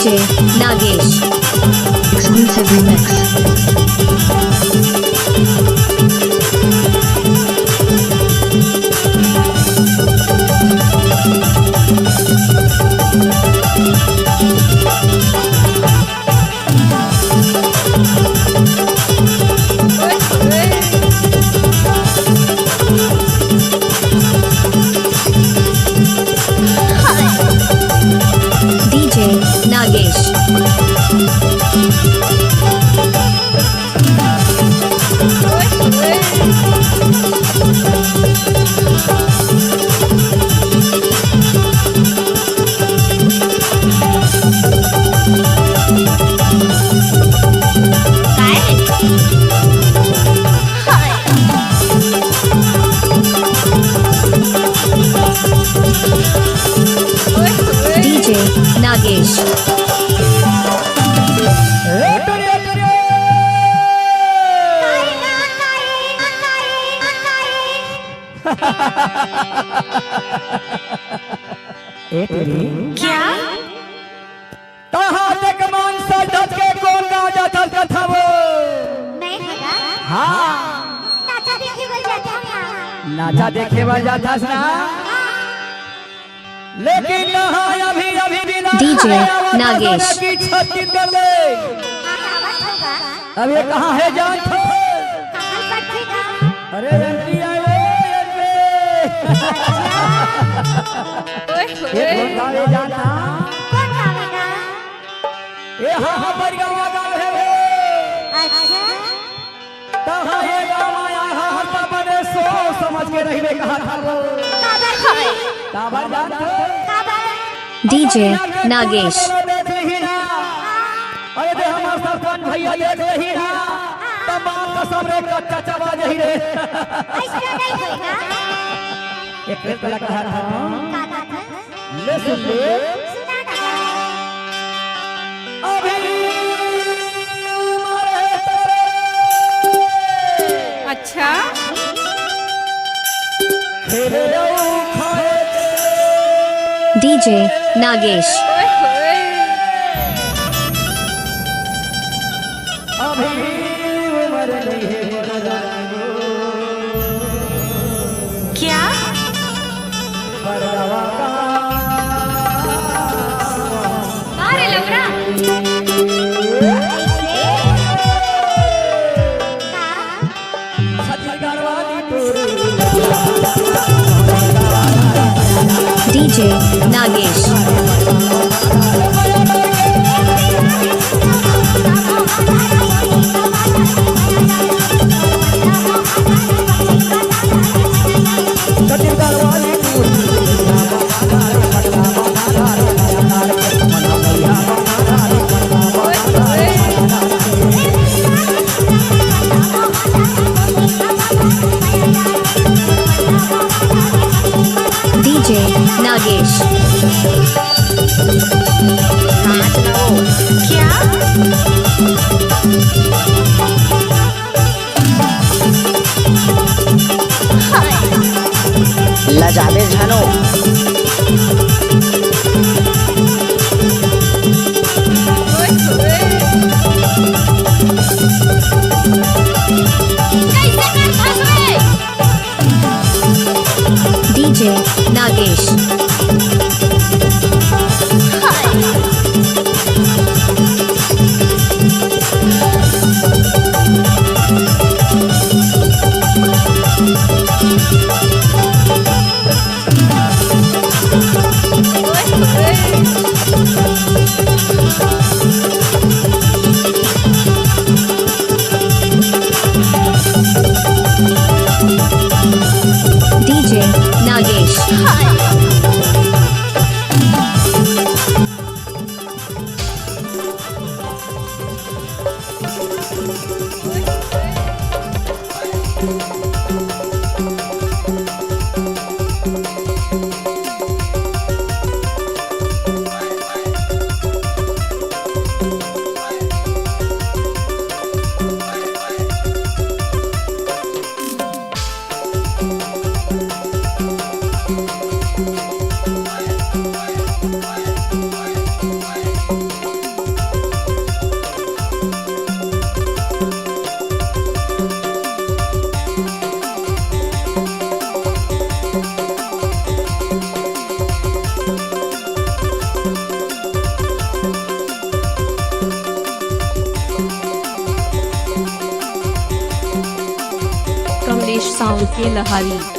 DJ Nagesh. Exclusive remix. DJ Nagesh. DJ Nagesh. क्या कहाँ तक मान सा धक्के कौन राजा था कथा वो नहीं होगा हाँ नाचा देखे बल जाता है नाचा देखे बल जाता ना लेकिन यहाँ अभी अभी बिना DJ खाए आवाज नागेश। की छत्ती कर ले आवाज होगा अब ये कहाँ है जान थो कहाँ बैठेगा अरे रंटी आए ये कौन गावे जाना कौन गावेगा ये हाँ पर गावा गावे अच्छा कहाँ है गावा यहाँ हटा बने सो समझ के रही कहा था वो काबर है काबर जान थो काबर DJ Nagesh. अरे दे हमार सरपंच भैया देख रही ना तमाम का सबरे का चाचा बाज ही रे ऐसा नहीं होगा एक पेड़ पे कहा था काका था ले सुन ले सुना ना अभी मारे तेरे अच्छा खेले खाए DJ Nagesh. अभी उम्र नहीं है क्या परवा का अरे लवरा DJ Nagesh. DJ Nagesh. क्या लजाबे जानो DJ Nagesh. DJ Nagesh. Sound के लहारी।